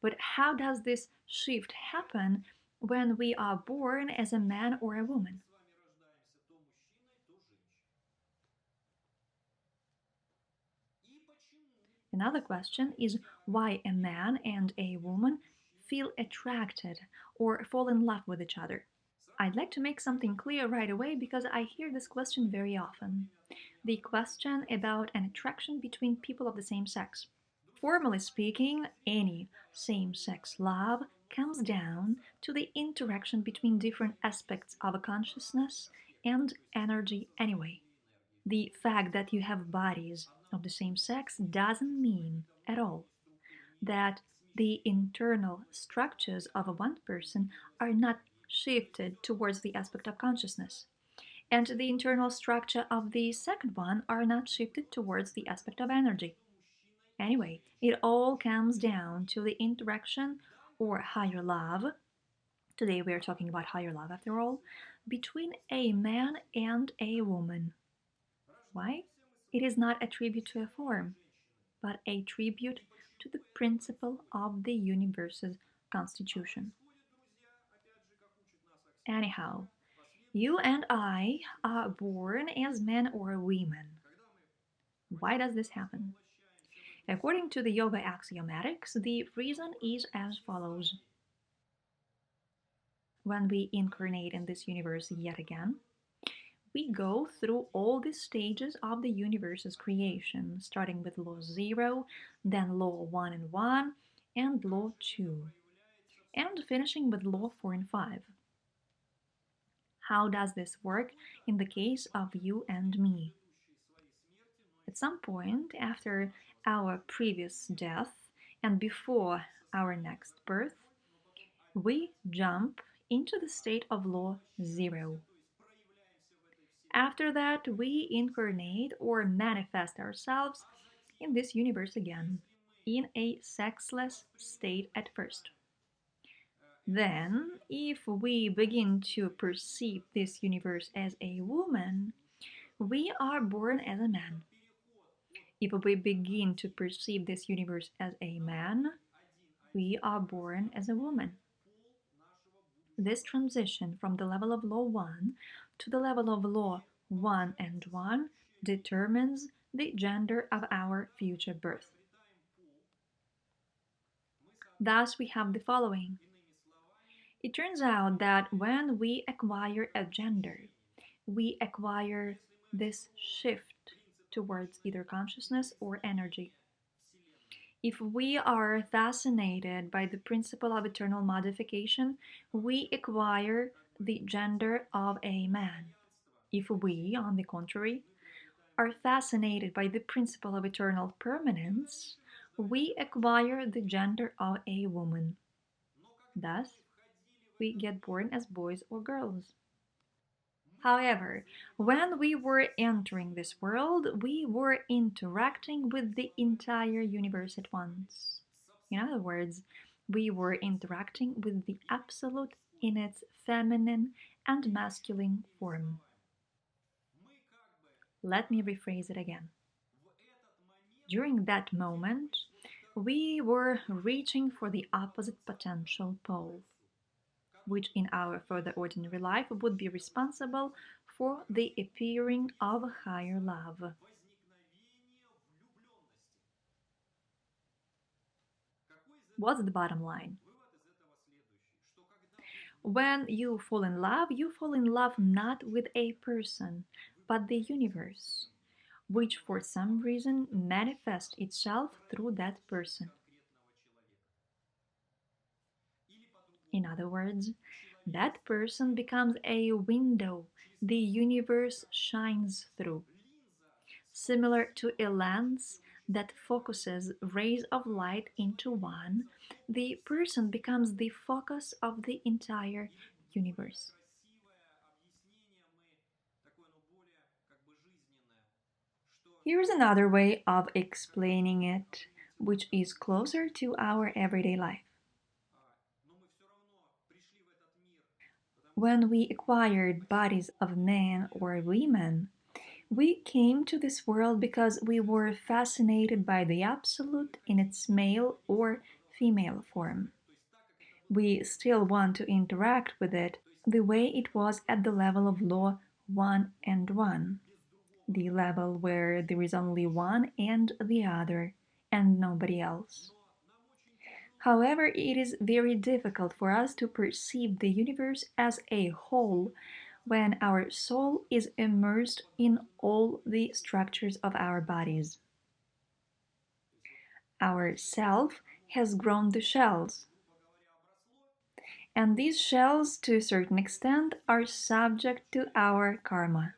But how does this shift happen when we are born as a man or a woman? Another question is why a man and a woman feel attracted or fall in love with each other. I'd like to make something clear right away because I hear this question very often. The question about an attraction between people of the same sex. Formally speaking, any same sex love comes down to the interaction between different aspects of a consciousness and energy anyway. The fact that you have bodies of the same sex doesn't mean at all that the internal structures of one person are not shifted towards the aspect of consciousness, and the internal structure of the second one are not shifted towards the aspect of energy. Anyway, it all comes down to the interaction or higher love. Today we are talking about higher love after all, between a man and a woman. Why? It is not a tribute to a form, but a tribute to the principle of the universe's constitution. Anyhow, you and I are born as men or women. Why does this happen? According to the yoga axiomatics, the reason is as follows. When we incarnate in this universe yet again, we go through all the stages of the universe's creation, starting with law 0, then law 1 and 1, and law 2, and finishing with law 4 and 5. How does this work in the case of you and me? At some point after our previous death and before our next birth, we jump into the state of law 0. After that, we incarnate or manifest ourselves in this universe again, in a sexless state at first. Then, if we begin to perceive this universe as a woman, we are born as a man. If we begin to perceive this universe as a man, we are born as a woman. This transition from the level of law 1 to the level of law 1 and 1 determines the gender of our future birth. Thus, we have the following. It turns out that when we acquire a gender, we acquire this shift towards either consciousness or energy. If we are fascinated by the principle of eternal modification, we acquire the gender of a man. If we, on the contrary, are fascinated by the principle of eternal permanence, we acquire the gender of a woman. Thus, we get born as boys or girls. However, when we were entering this world, we were interacting with the entire universe at once. In other words, we were interacting with the Absolute in its feminine and masculine form. Let me rephrase it again. During that moment, we were reaching for the opposite potential pole, which in our further ordinary life would be responsible for the appearing of higher love. What's the bottom line? When you fall in love not with a person, but the universe, which for some reason manifests itself through that person. In other words, that person becomes a window the universe shines through, similar to a lens that focuses rays of light into one. The person becomes the focus of the entire universe. Here's another way of explaining it, which is closer to our everyday life. When we acquired bodies of men or women, we came to this world because we were fascinated by the Absolute in its male or female form. We still want to interact with it the way it was at the level of law 1 and 1, the level where there is only one and the other, and nobody else. However, it is very difficult for us to perceive the universe as a whole when our soul is immersed in all the structures of our bodies. Our self has grown the shells, and these shells, to a certain extent, are subject to our karma.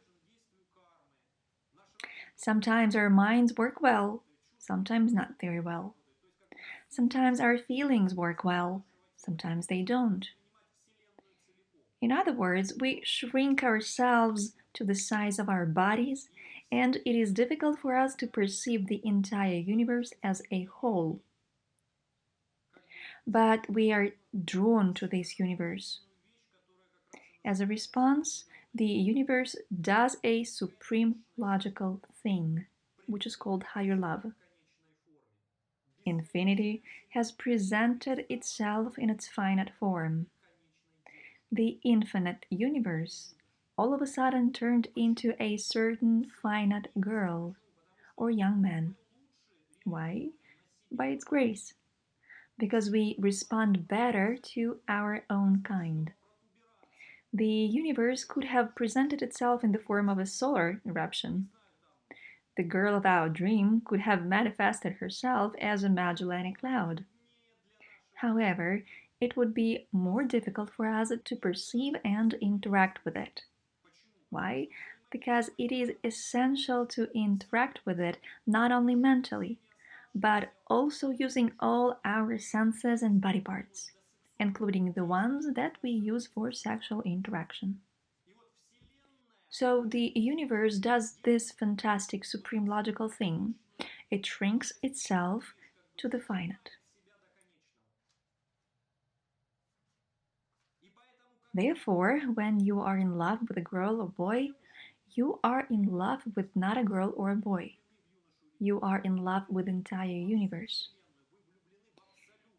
Sometimes our minds work well, sometimes not very well. Sometimes our feelings work well, sometimes they don't. In other words, we shrink ourselves to the size of our bodies, and it is difficult for us to perceive the entire universe as a whole. But we are drawn to this universe. As a response, the universe does a supreme logical thing, which is called higher love. Infinity has presented itself in its finite form. The infinite universe all of a sudden turned into a certain finite girl or young man. Why? By its grace. Because we respond better to our own kind. The universe could have presented itself in the form of a solar eruption. The girl of our dream could have manifested herself as a Magellanic Cloud. However, it would be more difficult for us to perceive and interact with it. Why? Because it is essential to interact with it not only mentally, but also using all our senses and body parts, including the ones that we use for sexual interaction. So the universe does this fantastic supreme logical thing. It shrinks itself to the finite. Therefore, when you are in love with a girl or boy, you are in love with not a girl or a boy. You are in love with the entire universe.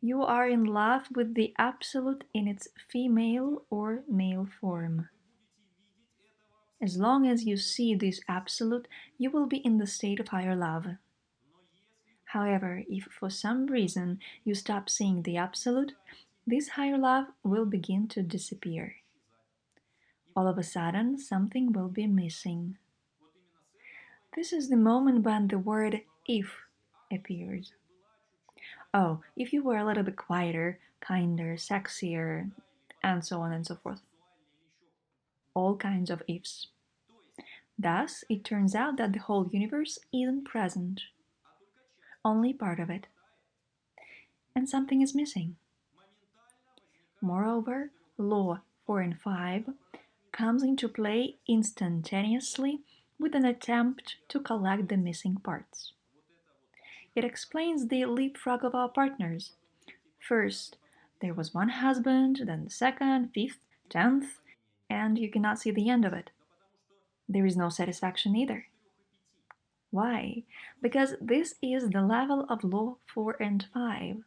You are in love with the absolute in its female or male form. As long as you see this absolute, you will be in the state of higher love. However, if for some reason you stop seeing the absolute, this higher love will begin to disappear. All of a sudden, something will be missing. This is the moment when the word if appears. Oh, if you were a little bit quieter, kinder, sexier, and so on and so forth. All kinds of ifs. Thus, it turns out that the whole universe isn't present, only part of it, and something is missing. Moreover, law 4 and 5 comes into play instantaneously with an attempt to collect the missing parts. It explains the leapfrog of our partners. First, there was one husband, then the second, fifth, 10th, and you cannot see the end of it. There is no satisfaction either. Why? Because this is the level of law 4 and 5.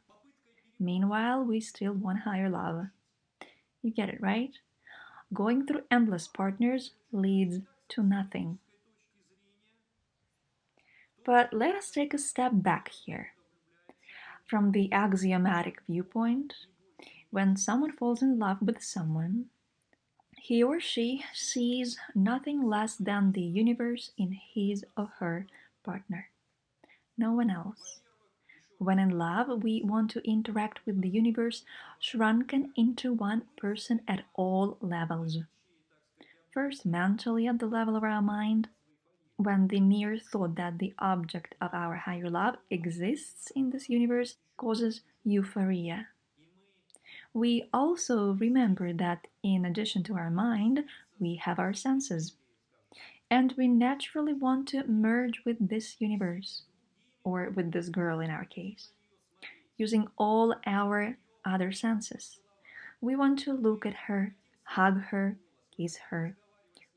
Meanwhile, we still want higher love. You get it, right? Going through endless partners leads to nothing. But let us take a step back here. From the axiomatic viewpoint, when someone falls in love with someone, he or she sees nothing less than the universe in his or her partner. No one else. When in love, we want to interact with the universe shrunken into one person at all levels. First, mentally at the level of our mind, when the mere thought that the object of our higher love exists in this universe causes euphoria. We also remember that in addition to our mind, we have our senses. And we naturally want to merge with this universe, or with this girl in our case, using all our other senses. We want to look at her, hug her, kiss her.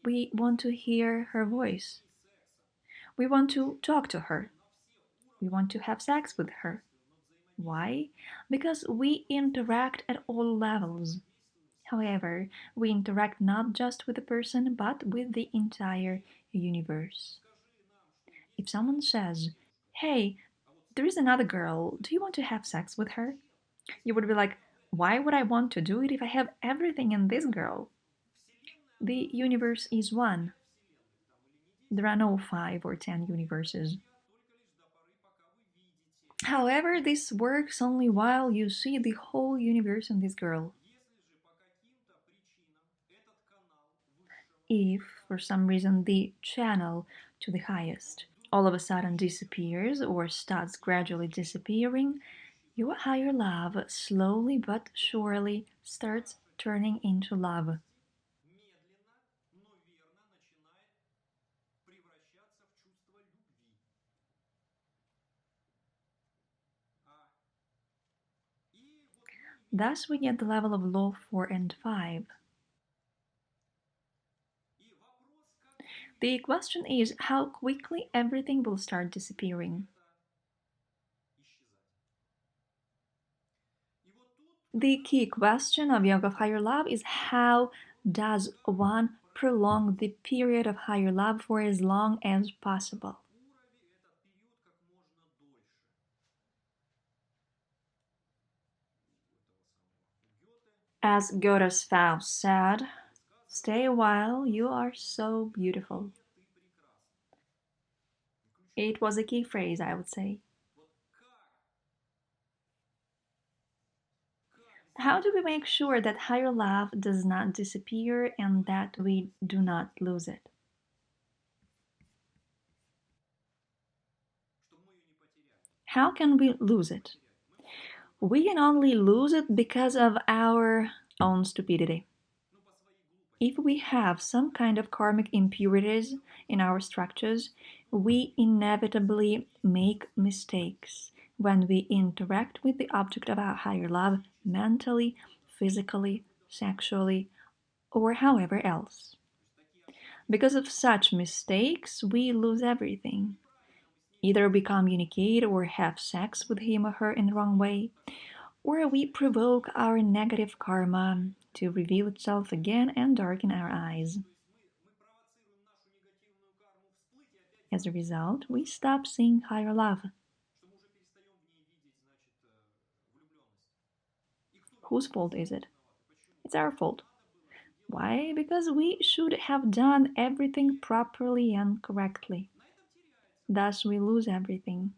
We want to hear her voice. We want to talk to her. We want to have sex with her. Why? Because we interact at all levels. However, we interact not just with the person but with the entire universe. If someone says, "Hey, there is another girl, do you want to have sex with her?" You would be like, "Why would I want to do it if I have everything in this girl?" The universe is one. There are no 5 or 10 universes. However, this works only while you see the whole universe in this girl. If, for some reason, the channel to the highest all of a sudden disappears or starts gradually disappearing, your higher love slowly but surely starts turning into love. Thus, we get the level of law 4 and 5. The question is how quickly everything will start disappearing. The key question of Yoga of Higher Love is how does one prolong the period of higher love for as long as possible? As Goethe's Faust said, "Stay a while, you are so beautiful." It was a key phrase, I would say. How do we make sure that higher love does not disappear and that we do not lose it? How can we lose it? We can only lose it because of our own stupidity. If we have some kind of karmic impurities in our structures, we inevitably make mistakes when we interact with the object of our higher love mentally, physically, sexually, or however else. Because of such mistakes, we lose everything. Either we communicate or have sex with him or her in the wrong way, or we provoke our negative karma to reveal itself again and darken our eyes. As a result, we stop seeing higher love. Whose fault is it? It's our fault. Why? Because we should have done everything properly and correctly. Thus, we lose everything.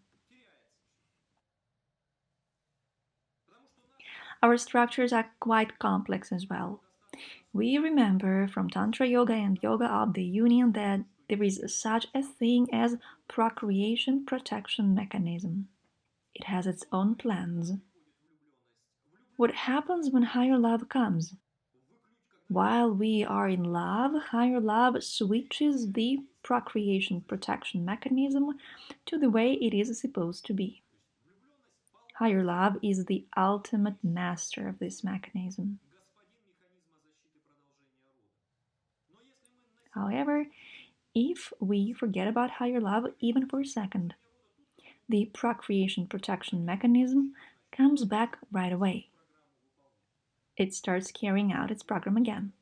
Our structures are quite complex as well. We remember from Tantra Yoga and Yoga of the Union that there is such a thing as procreation protection mechanism. It has its own plans. What happens when higher love comes? While we are in love, higher love switches the procreation protection mechanism to the way it is supposed to be. Higher love is the ultimate master of this mechanism. However, if we forget about higher love even for a second, the procreation protection mechanism comes back right away. It starts carrying out its program again.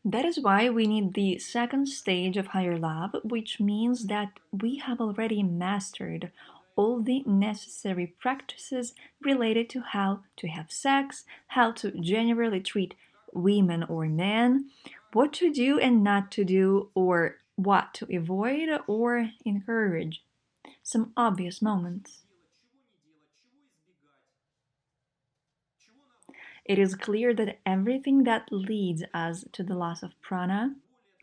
That is why we need the second stage of higher love, which means that we have already mastered all the necessary practices related to how to have sex, how to generally treat women or men, what to do and not to do, or what to avoid or encourage. Some obvious moments. It is clear that everything that leads us to the loss of prana,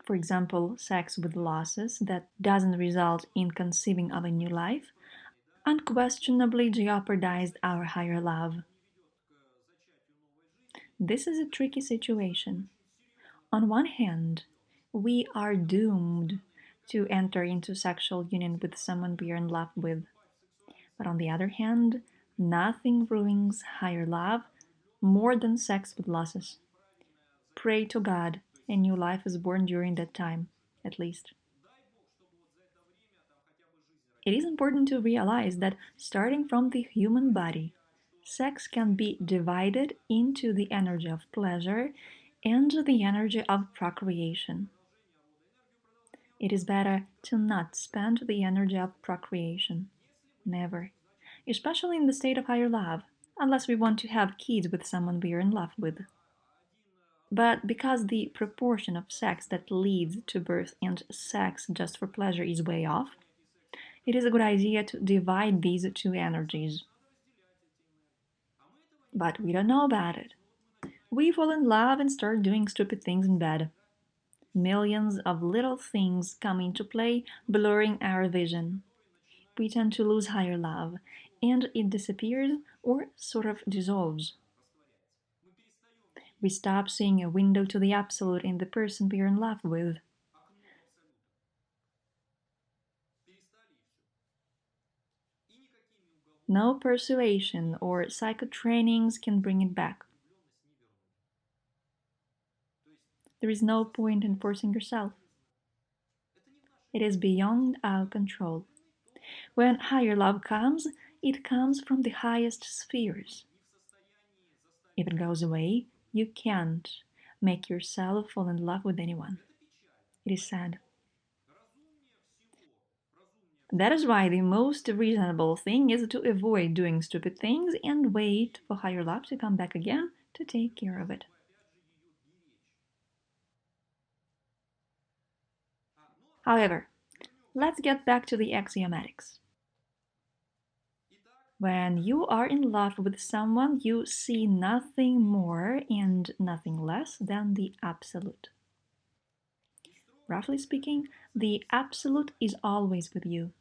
for example, sex with losses that doesn't result in conceiving of a new life, unquestionably jeopardized our higher love. This is a tricky situation. On one hand, we are doomed to enter into sexual union with someone we are in love with. But on the other hand, nothing ruins higher love more than sex with losses. Pray to God a new life is born during that time, at least. It is important to realize that starting from the human body, sex can be divided into the energy of pleasure and the energy of procreation. It is better to not spend the energy of procreation. Never. Especially in the state of higher love, unless we want to have kids with someone we are in love with. But because the proportion of sex that leads to birth and sex just for pleasure is way off, it is a good idea to divide these two energies. But we don't know about it. We fall in love and start doing stupid things in bed. Millions of little things come into play, blurring our vision. We tend to lose higher love, and it disappears or sort of dissolves. We stop seeing a window to the absolute in the person we are in love with. No persuasion or psycho trainings can bring it back. There is no point in forcing yourself. It is beyond our control. When higher love comes, it comes from the highest spheres. If it goes away, you can't make yourself fall in love with anyone. It is sad. That is why the most reasonable thing is to avoid doing stupid things and wait for higher love to come back again to take care of it. However, let's get back to the axiomatics. When you are in love with someone, you see nothing more and nothing less than the absolute. Roughly speaking, the absolute is always with you.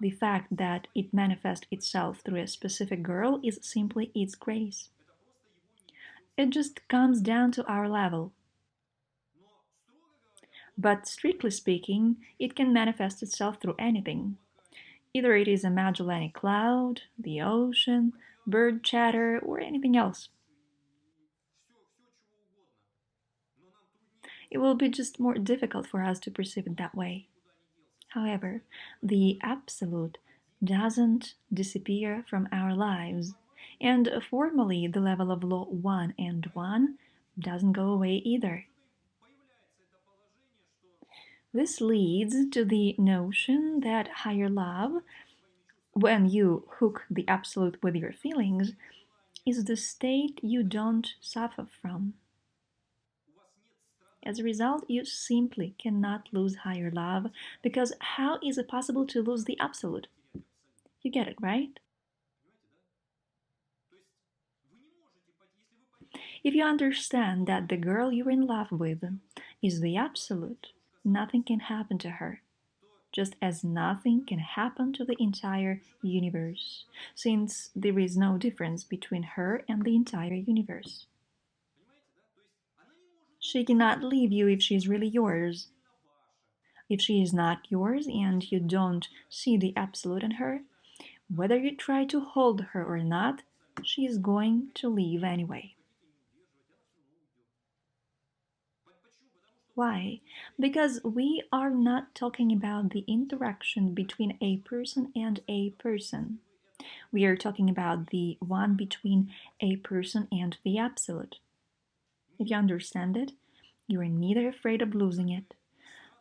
The fact that it manifests itself through a specific girl is simply its grace. It just comes down to our level. But strictly speaking, it can manifest itself through anything. Either it is a Magellanic Cloud, the ocean, bird chatter, or anything else. It will be just more difficult for us to perceive it that way. However, the absolute doesn't disappear from our lives, and formally the level of law 1 and 1 doesn't go away either. This leads to the notion that higher love, when you hook the absolute with your feelings, is the state you don't suffer from. As a result, you simply cannot lose higher love, because how is it possible to lose the absolute? You get it, right? If you understand that the girl you're in love with is the absolute, nothing can happen to her, just as nothing can happen to the entire universe, since there is no difference between her and the entire universe. She cannot leave you if she is really yours. If she is not yours and you don't see the absolute in her, whether you try to hold her or not, she is going to leave anyway. Why? Because we are not talking about the interaction between a person and a person. We are talking about the one between a person and the absolute. If you understand it, you are neither afraid of losing it,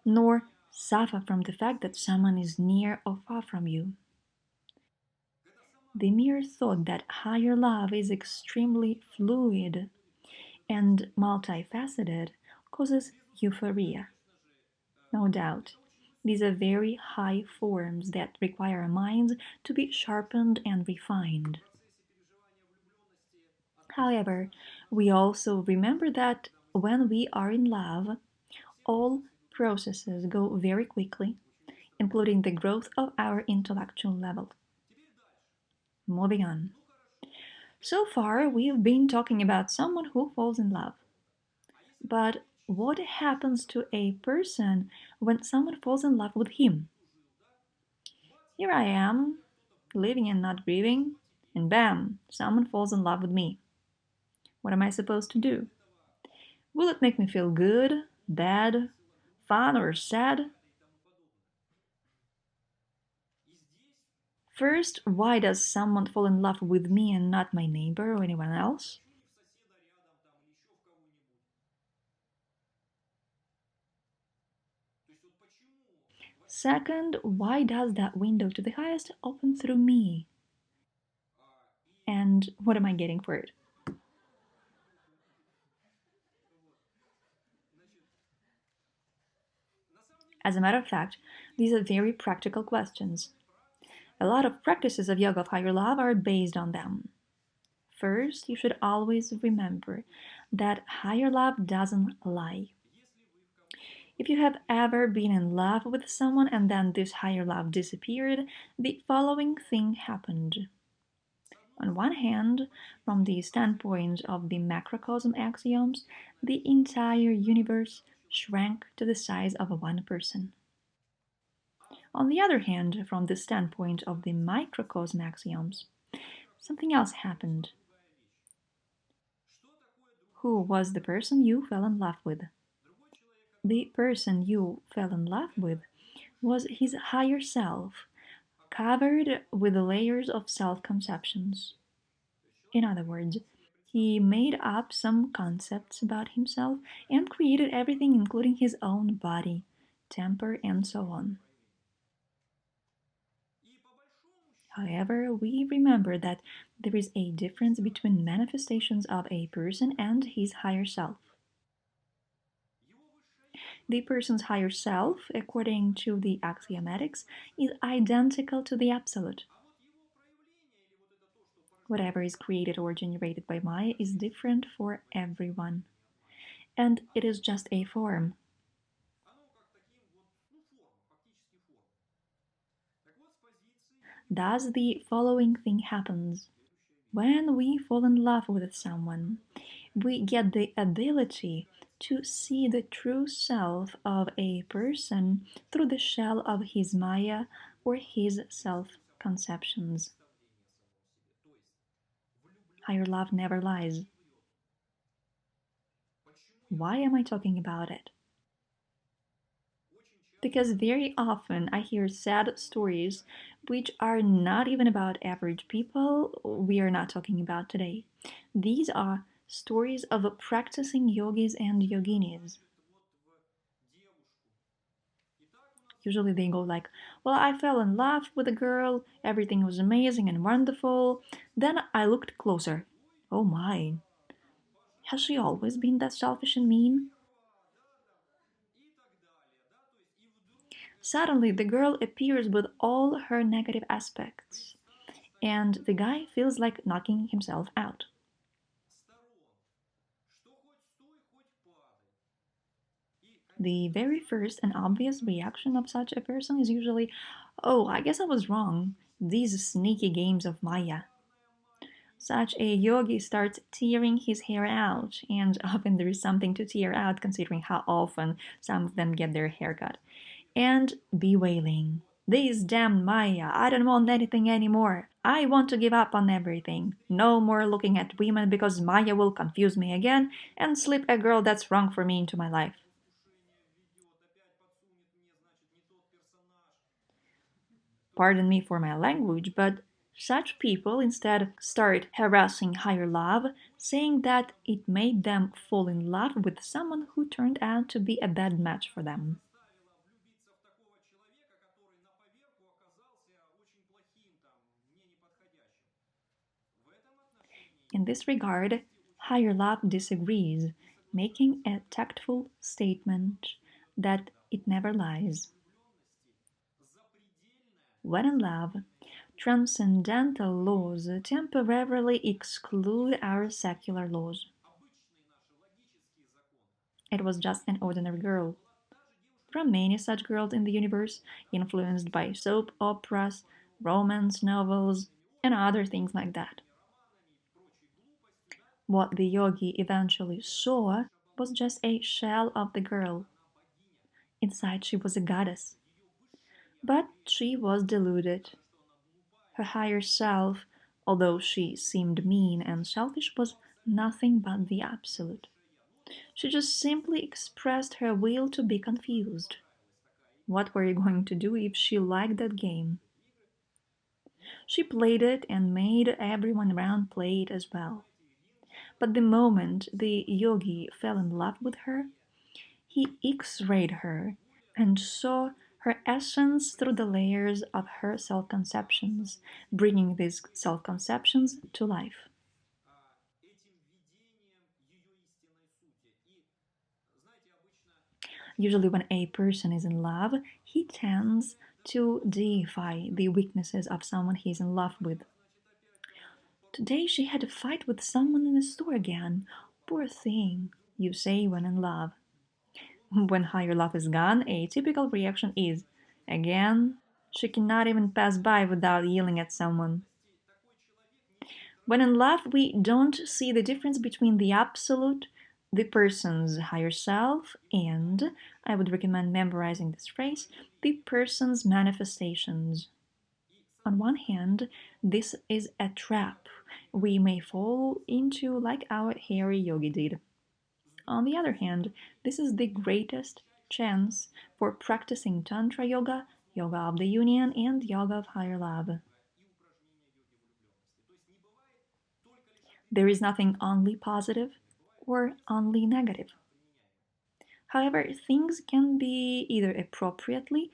nor suffer from the fact that someone is near or far from you. The mere thought that higher love is extremely fluid and multifaceted causes euphoria. No doubt, these are very high forms that require our minds to be sharpened and refined. However, we also remember that when we are in love, all processes go very quickly, including the growth of our intellectual level. Moving on. So far, we've been talking about someone who falls in love. But what happens to a person when someone falls in love with him? Here I am, living and not grieving, and bam, someone falls in love with me. What am I supposed to do? Will it make me feel good, bad, fun, or sad? First, why does someone fall in love with me and not my neighbor or anyone else? Second, why does that window to the highest open through me? And what am I getting for it? As a matter of fact, these are very practical questions. A lot of practices of yoga of higher love are based on them. First, you should always remember that higher love doesn't lie. If you have ever been in love with someone and then this higher love disappeared, the following thing happened. On one hand, from the standpoint of the macrocosm axioms, the entire universe shrank to the size of one person. On the other hand, from the standpoint of the microcosm axioms, something else happened. Who was the person you fell in love with? The person you fell in love with was his higher self, covered with layers of self conceptions. In other words, he made up some concepts about himself and created everything, including his own body, temper, and so on. However, we remember that there is a difference between manifestations of a person and his higher self. The person's higher self, according to the axiomatics, is identical to the absolute. Whatever is created or generated by Maya is different for everyone, and it is just a form. Thus, the following thing happens. When we fall in love with someone, we get the ability to see the true self of a person through the shell of his Maya or his self conceptions. Higher love never lies. Why am I talking about it? Because very often I hear sad stories which are not even about average people we are not talking about today. These are stories of practicing yogis and yoginis. Usually they go like, well, I fell in love with a girl, everything was amazing and wonderful. Then I looked closer. Oh my, has she always been that selfish and mean? Suddenly the girl appears with all her negative aspects, and the guy feels like knocking himself out. The very first and obvious reaction of such a person is usually, oh, I guess I was wrong. These sneaky games of Maya. Such a yogi starts tearing his hair out, and often there is something to tear out considering how often some of them get their hair cut, and bewailing. This damn Maya, I don't want anything anymore. I want to give up on everything. No more looking at women because Maya will confuse me again and slip a girl that's wrong for me into my life. Pardon me for my language, but such people instead start harassing higher love, saying that it made them fall in love with someone who turned out to be a bad match for them. In this regard, higher love disagrees, making a tactful statement that it never lies. When in love, transcendental laws temporarily exclude our secular laws. It was just an ordinary girl. There are many such girls in the universe, influenced by soap operas, romance novels, and other things like that. What the yogi eventually saw was just a shell of the girl. Inside, she was a goddess. But she was deluded. Her higher self, although she seemed mean and selfish, was nothing but the absolute. She just simply expressed her will to be confused. What were you going to do if she liked that game? She played it and made everyone around play it as well. But the moment the yogi fell in love with her, he x-rayed her and saw her essence through the layers of her self-conceptions, bringing these self-conceptions to life. Usually, when a person is in love, he tends to deify the weaknesses of someone he's in love with. Today, she had a fight with someone in the store again. Poor thing, you say when in love. When higher love is gone, a typical reaction is, again, she cannot even pass by without yelling at someone. When in love, we don't see the difference between the absolute, the person's higher self, and, I would recommend memorizing this phrase, the person's manifestations. On one hand, this is a trap we may fall into like our hairy yogi did. On the other hand, this is the greatest chance for practicing Tantra yoga, yoga of the union, and yoga of higher love. There is nothing only positive or only negative. However, things can be either appropriately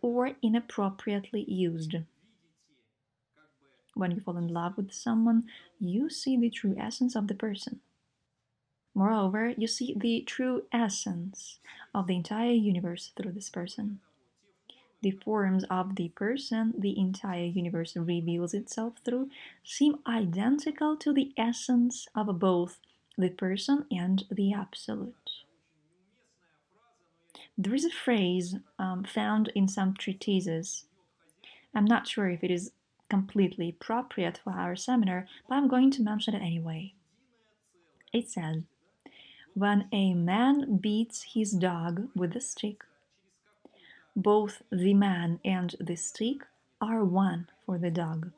or inappropriately used. When you fall in love with someone, you see the true essence of the person. Moreover, you see the true essence of the entire universe through this person. The forms of the person the entire universe reveals itself through seem identical to the essence of both the person and the absolute. There is a phrase found in some treatises. I'm not sure if it is completely appropriate for our seminar, but I'm going to mention it anyway. It says, when a man beats his dog with a stick, both the man and the stick are one for the dog.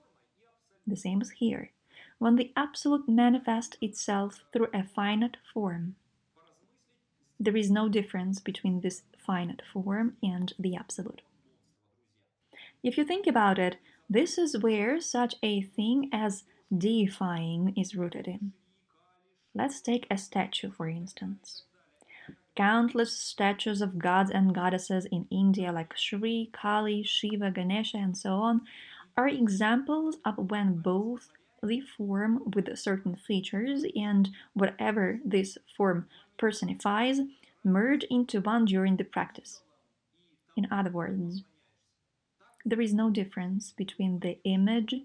The same is here. When the absolute manifests itself through a finite form, there is no difference between this finite form and the absolute. If you think about it, this is where such a thing as deifying is rooted in. Let's take a statue, for instance. Countless statues of gods and goddesses in India, like Shri, Kali, Shiva, Ganesha, and so on, are examples of when both the form with certain features and whatever this form personifies merge into one during the practice. In other words, there is no difference between the image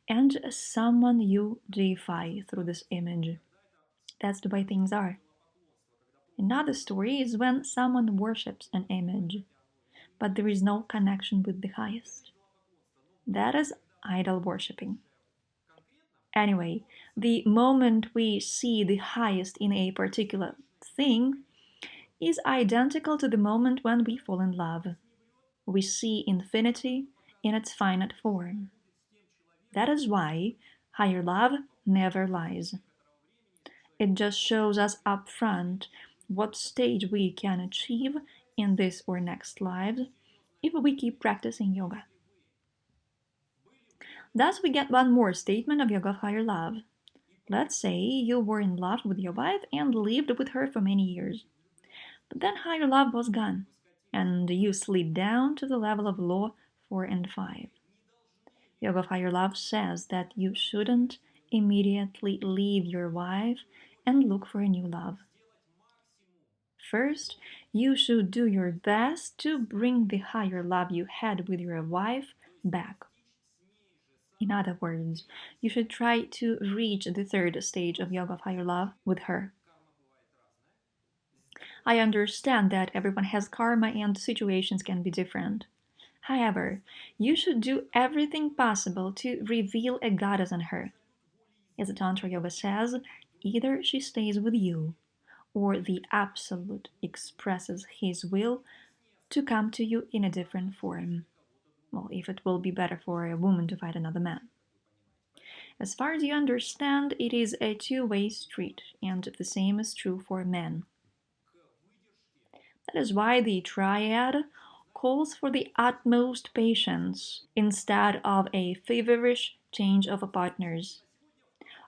and someone you deify through this image. That's the way things are. Another story is when someone worships an image, but there is no connection with the highest. That is idol worshipping. Anyway, the moment we see the highest in a particular thing is identical to the moment when we fall in love. We see infinity in its finite form. That is why higher love never lies. It just shows us up front what stage we can achieve in this or next lives if we keep practicing yoga. Thus, we get one more statement of yoga of higher love. Let's say you were in love with your wife and lived with her for many years. But then higher love was gone, and you slid down to the level of law 4 and 5. Yoga of higher love says that you shouldn't immediately leave your wife and look for a new love. First, you should do your best to bring the higher love you had with your wife back. In other words, you should try to reach the third stage of yoga of higher love with her. I understand that everyone has karma and situations can be different. However, you should do everything possible to reveal a goddess in her. As the Tantra Yoga says, either she stays with you, or the Absolute expresses his will to come to you in a different form. Well, if it will be better for a woman to fight another man. As far as you understand, it is a two-way street, and the same is true for men. That is why the triad, calls for the utmost patience instead of a feverish change of partners.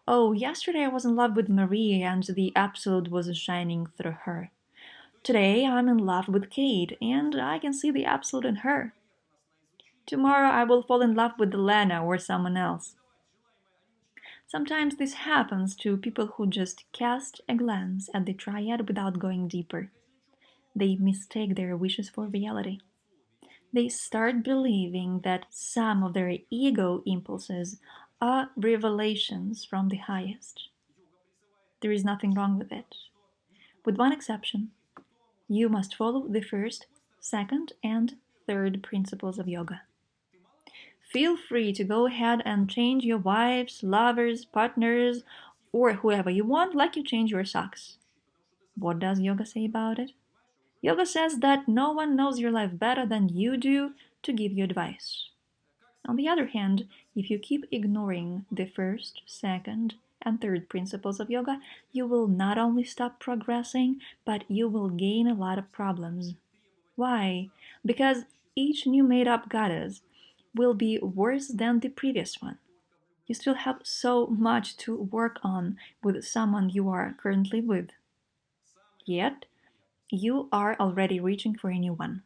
Oh, yesterday I was in love with Marie and the absolute was shining through her. Today I'm in love with Kate and I can see the absolute in her. Tomorrow I will fall in love with Lena or someone else. Sometimes this happens to people who just cast a glance at the triad without going deeper. They mistake their wishes for reality. They start believing that some of their ego impulses are revelations from the highest. There is nothing wrong with it. With one exception, you must follow the first, second, and third principles of yoga. Feel free to go ahead and change your wives, lovers, partners, or whoever you want, like you change your socks. What does yoga say about it? Yoga says that no one knows your life better than you do to give you advice. On the other hand, if you keep ignoring the first, second, and third principles of yoga, you will not only stop progressing, but you will gain a lot of problems. Why? Because each new made up goddess will be worse than the previous one. You still have so much to work on with someone you are currently with. Yet, you are already reaching for a new one.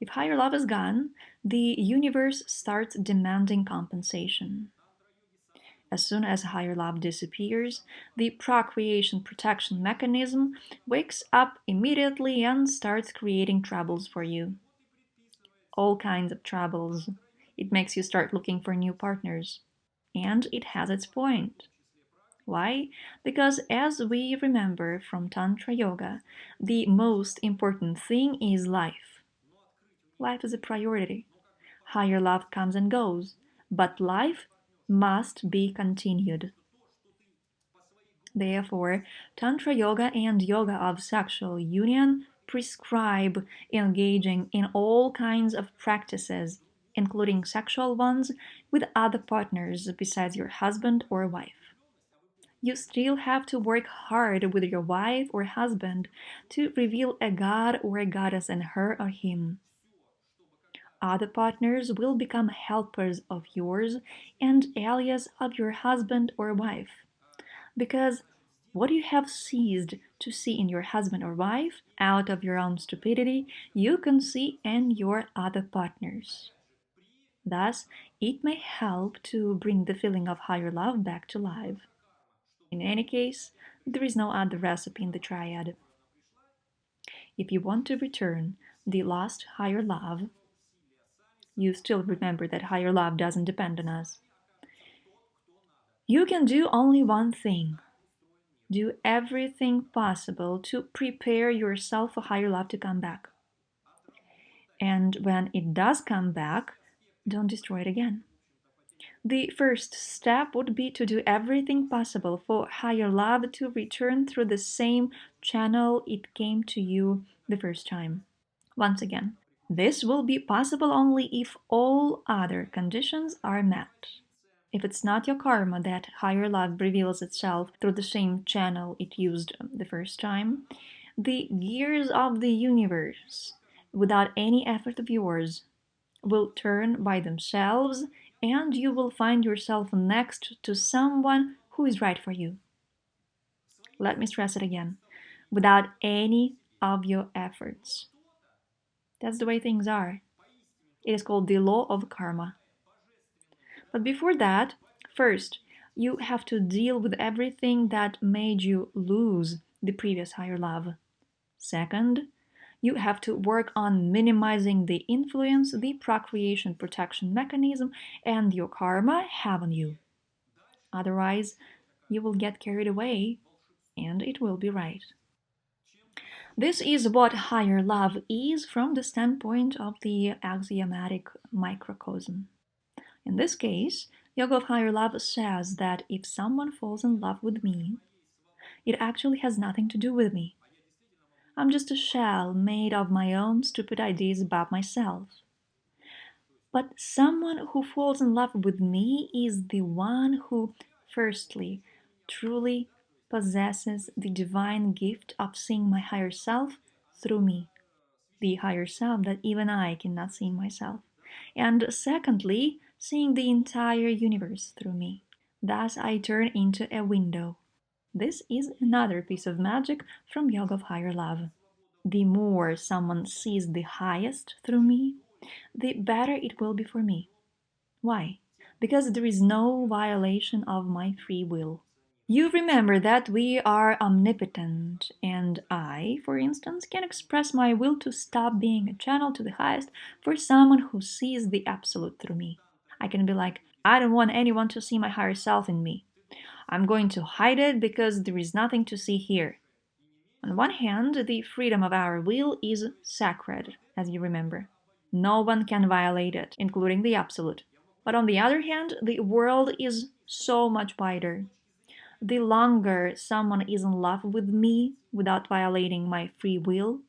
If higher love is gone, the universe starts demanding compensation. As soon as higher love disappears, the procreation protection mechanism wakes up immediately and starts creating troubles for you. All kinds of troubles. It makes you start looking for new partners. And it has its point. Why? Because as we remember from Tantra Yoga, the most important thing is life. Life is a priority. Higher love comes and goes, but life must be continued. Therefore, Tantra Yoga and Yoga of Sexual Union prescribe engaging in all kinds of practices, including sexual ones, with other partners besides your husband or wife. You still have to work hard with your wife or husband to reveal a god or a goddess in her or him. Other partners will become helpers of yours and allies of your husband or wife. Because what you have ceased to see in your husband or wife, out of your own stupidity, you can see in your other partners. Thus, it may help to bring the feeling of higher love back to life. In any case, there is no other recipe in the triad. If you want to return the lost higher love, you still remember that higher love doesn't depend on us. You can do only one thing. Do everything possible to prepare yourself for higher love to come back. And when it does come back, don't destroy it again. The first step would be to do everything possible for higher love to return through the same channel it came to you the first time. Once again, this will be possible only if all other conditions are met. If it's not your karma that higher love reveals itself through the same channel it used the first time, the gears of the universe, without any effort of yours, will turn by themselves and you will find yourself next to someone who is right for you. Let me stress it again. Without any of your efforts. That's the way things are. It is called the law of karma. But before that, first, you have to deal with everything that made you lose the previous higher love. Second, you have to work on minimizing the influence the procreation protection mechanism and your karma have on you. Otherwise, you will get carried away and it will be right. This is what higher love is from the standpoint of the axiomatic microcosm. In this case, Yoga of Higher Love says that if someone falls in love with me, it actually has nothing to do with me. I'm just a shell made of my own stupid ideas about myself. But someone who falls in love with me is the one who, firstly, truly possesses the divine gift of seeing my higher self through me, the higher self that even I cannot see in myself. And secondly, seeing the entire universe through me. Thus, I turn into a window. This is another piece of magic from Yoga of Higher Love. The more someone sees the highest through me, the better it will be for me. Why? Because there is no violation of my free will. You remember that we are omnipotent, and I, for instance, can express my will to stop being a channel to the highest for someone who sees the absolute through me. I can be like, I don't want anyone to see my higher self in me. I'm going to hide it because there is nothing to see here. On one hand, the freedom of our will is sacred, as you remember. No one can violate it, including the absolute. But on the other hand, the world is so much wider. The longer someone is in love with me without violating my free will,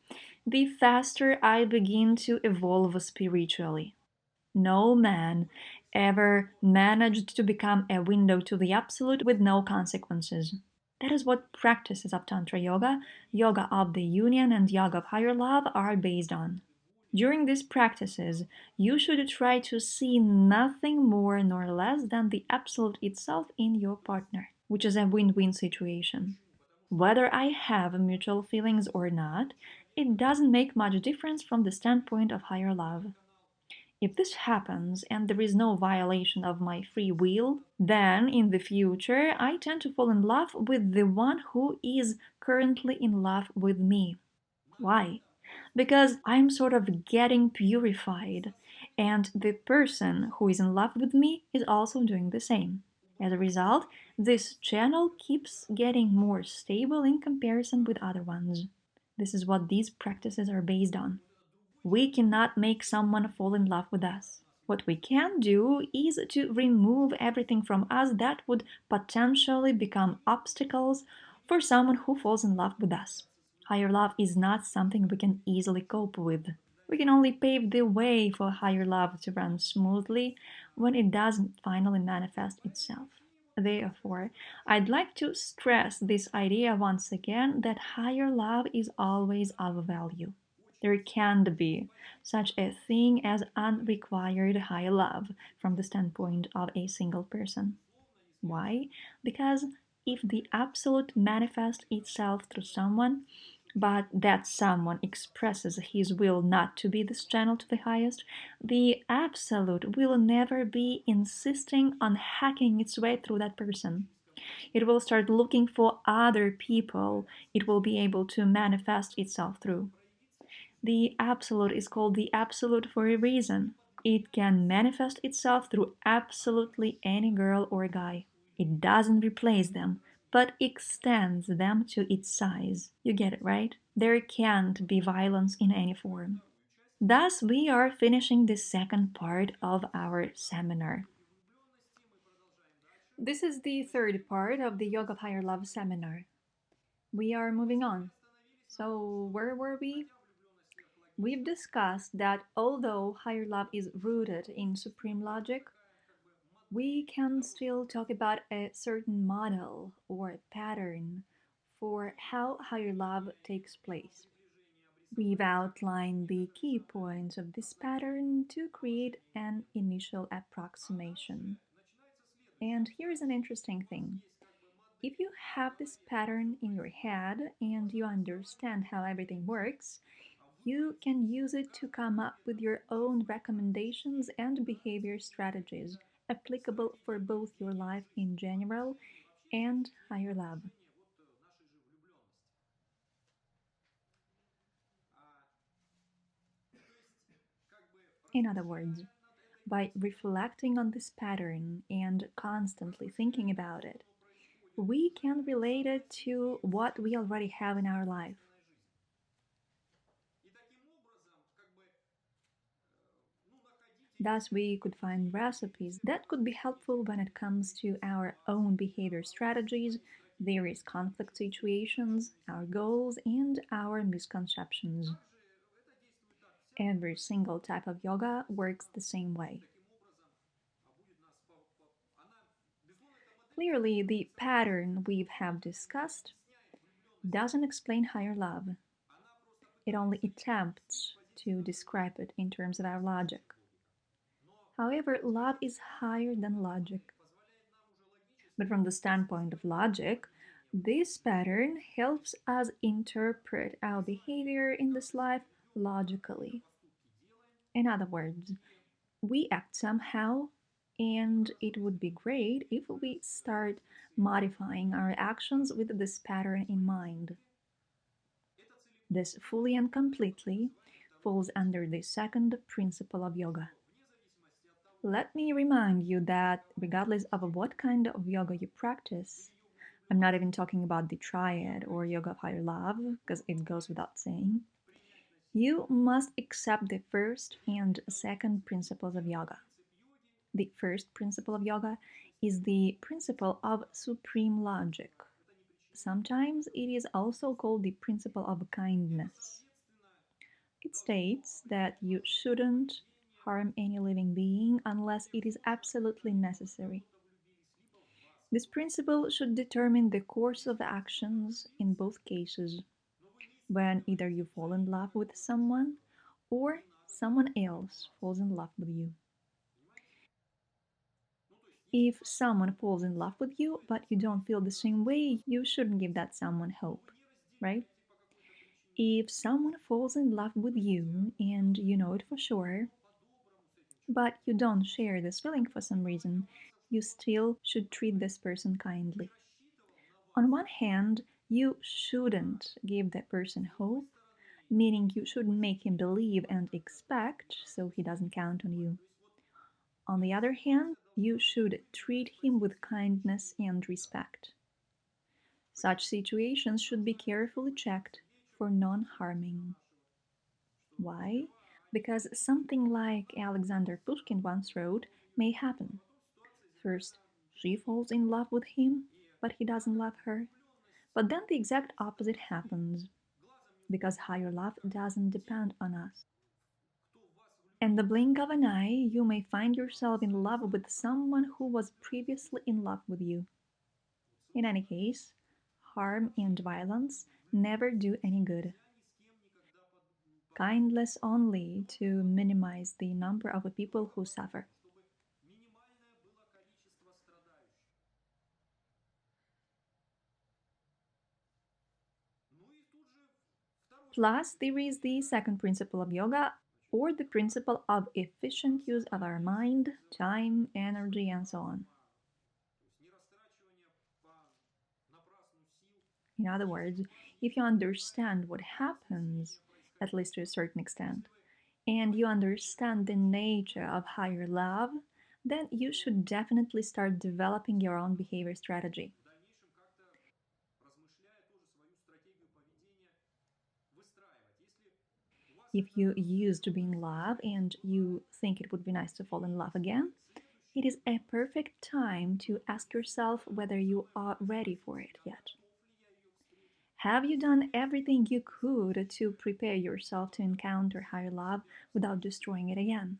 the faster I begin to evolve spiritually. No man ever managed to become a window to the absolute with no consequences. That is what practices of Tantra Yoga, Yoga of the Union, and Yoga of Higher Love are based on. During these practices, you should try to see nothing more nor less than the absolute itself in your partner, which is a win win situation. Whether I have mutual feelings or not, it doesn't make much difference from the standpoint of higher love. If this happens and there is no violation of my free will, then in the future I tend to fall in love with the one who is currently in love with me. Why? Because I'm sort of getting purified, and the person who is in love with me is also doing the same. As a result, this channel keeps getting more stable in comparison with other ones. This is what these practices are based on. We cannot make someone fall in love with us. What we can do is to remove everything from us that would potentially become obstacles for someone who falls in love with us. Higher love is not something we can easily cope with. We can only pave the way for higher love to run smoothly when it doesn't finally manifest itself. Therefore, I'd like to stress this idea once again that higher love is always of value. There can't be such a thing as unrequited high love from the standpoint of a single person. Why? Because if the absolute manifests itself through someone, but that someone expresses his will not to be this channel to the highest, the absolute will never be insisting on hacking its way through that person. It will start looking for other people it will be able to manifest itself through. The absolute is called the absolute for a reason. It can manifest itself through absolutely any girl or guy. It doesn't replace them, but extends them to its size. You get it, right? There can't be violence in any form. Thus, we are finishing the second part of our seminar. This is the third part of the Yoga of Higher Love seminar. We are moving on. So, where were we? We've discussed that although higher love is rooted in supreme logic, we can still talk about a certain model or pattern for how higher love takes place. We've outlined the key points of this pattern to create an initial approximation. And here's an interesting thing. If you have this pattern in your head and you understand how everything works, you can use it to come up with your own recommendations and behavior strategies applicable for both your life in general and higher love. In other words, by reflecting on this pattern and constantly thinking about it, we can relate it to what we already have in our life. Thus, we could find recipes that could be helpful when it comes to our own behavior strategies, various conflict situations, our goals, and our misconceptions. Every single type of yoga works the same way. Clearly, the pattern we have discussed doesn't explain higher love. It only attempts to describe it in terms of our logic. However, love is higher than logic. But from the standpoint of logic, this pattern helps us interpret our behavior in this life logically. In other words, we act somehow, and it would be great if we start modifying our actions with this pattern in mind. This fully and completely falls under the second principle of yoga. Let me remind you that regardless of what kind of yoga you practice, I'm not even talking about the triad or yoga of higher love, because it goes without saying, you must accept the first and second principles of yoga. The first principle of yoga is the principle of supreme logic. Sometimes it is also called the principle of kindness. It states that you shouldn't harm any living being unless it is absolutely necessary. This principle should determine the course of actions in both cases, when either you fall in love with someone or someone else falls in love with you. If someone falls in love with you but you don't feel the same way, you shouldn't give that someone hope, right? If someone falls in love with you and you know it for sure, but you don't share this feeling for some reason, you still should treat this person kindly. On one hand, you shouldn't give that person hope, meaning you shouldn't make him believe and expect so he doesn't count on you. On the other hand, you should treat him with kindness and respect. Such situations should be carefully checked for non harming. Why? Because something like Alexander Pushkin once wrote may happen. First, she falls in love with him, but he doesn't love her. But then the exact opposite happens, because higher love doesn't depend on us. In the blink of an eye, you may find yourself in love with someone who was previously in love with you. In any case, harm and violence never do any good. Kindness only to minimize the number of people who suffer. Plus, there is the second principle of yoga, or the principle of efficient use of our mind, time, energy, and so on. In other words, if you understand what happens, at least to a certain extent, and you understand the nature of higher love, then you should definitely start developing your own behavior strategy. If you used to be in love and you think it would be nice to fall in love again, it is a perfect time to ask yourself whether you are ready for it yet. Have you done everything you could to prepare yourself to encounter higher love without destroying it again?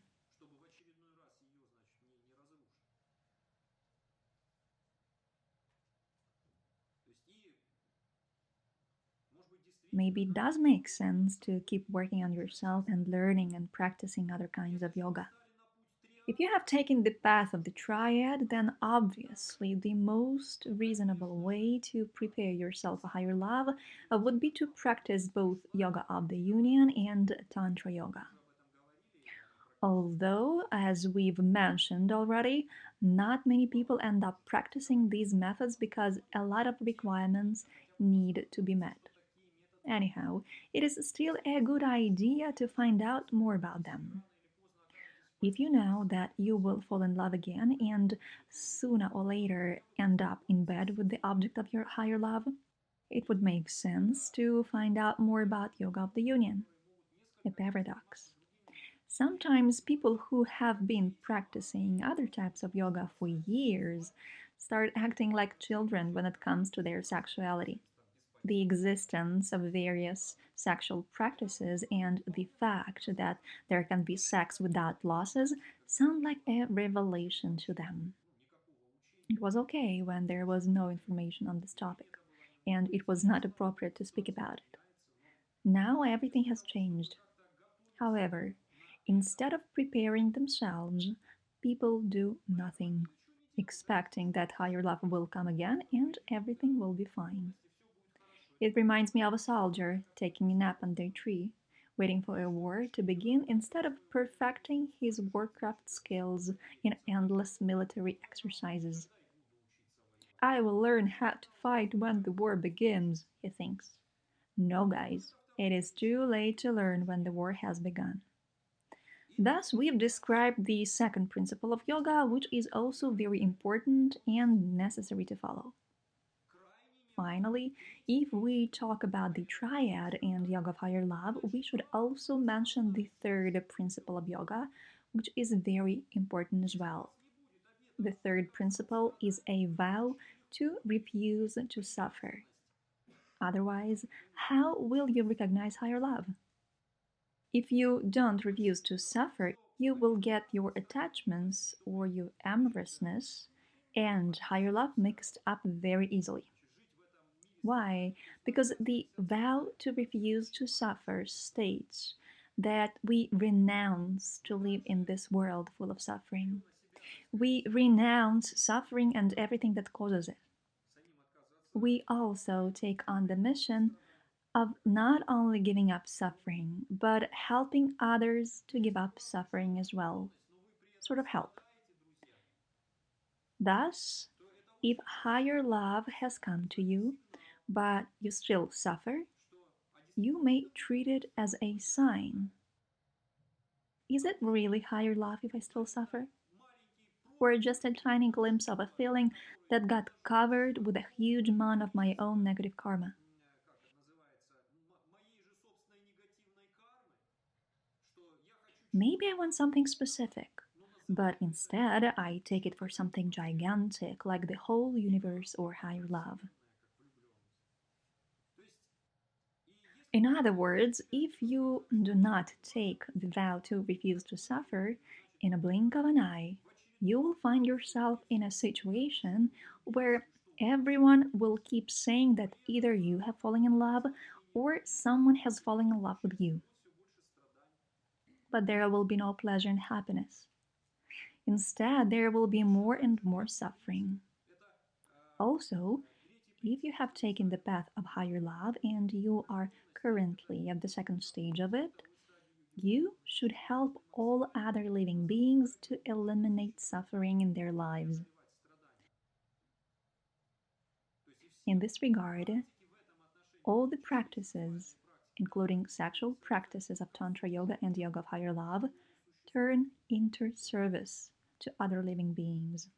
Maybe it does make sense to keep working on yourself and learning and practicing other kinds of yoga. If you have taken the path of the triad, then obviously the most reasonable way to prepare yourself for higher love would be to practice both yoga of the union and tantra yoga. Although, as we've mentioned already, not many people end up practicing these methods because a lot of requirements need to be met. Anyhow, it is still a good idea to find out more about them. If you know that you will fall in love again and sooner or later end up in bed with the object of your higher love, it would make sense to find out more about Yoga of the Union, a paradox. Sometimes people who have been practicing other types of yoga for years start acting like children when it comes to their sexuality. The existence of various sexual practices and the fact that there can be sex without losses sound like a revelation to them. It was okay when there was no information on this topic, and it was not appropriate to speak about it. Now everything has changed. However, instead of preparing themselves, people do nothing, expecting that higher love will come again and everything will be fine. It reminds me of a soldier taking a nap under a tree, waiting for a war to begin instead of perfecting his warcraft skills in endless military exercises. I will learn how to fight when the war begins, he thinks. No, guys, it is too late to learn when the war has begun. Thus, we've described the second principle of yoga, which is also very important and necessary to follow. Finally, if we talk about the triad and yoga of higher love, we should also mention the third principle of yoga, which is very important as well. The third principle is a vow to refuse to suffer. Otherwise, how will you recognize higher love? If you don't refuse to suffer, you will get your attachments or your amorousness and higher love mixed up very easily. Why? Because the vow to refuse to suffer states that we renounce to live in this world full of suffering. We renounce suffering and everything that causes it. We also take on the mission of not only giving up suffering, but helping others to give up suffering as well. Sort of help. Thus, if higher love has come to you, but you still suffer, you may treat it as a sign. Is it really higher love if I still suffer? Or just a tiny glimpse of a feeling that got covered with a huge amount of my own negative karma? Maybe I want something specific, but instead I take it for something gigantic like the whole universe or higher love. In other words, if you do not take the vow to refuse to suffer, in a blink of an eye, you will find yourself in a situation where everyone will keep saying that either you have fallen in love or someone has fallen in love with you. But there will be no pleasure and happiness. Instead, there will be more and more suffering. Also, if you have taken the path of higher love and you are currently at the second stage of it, you should help all other living beings to eliminate suffering in their lives. In this regard, all the practices, including sexual practices of Tantra Yoga and Yoga of Higher Love, turn into service to other living beings.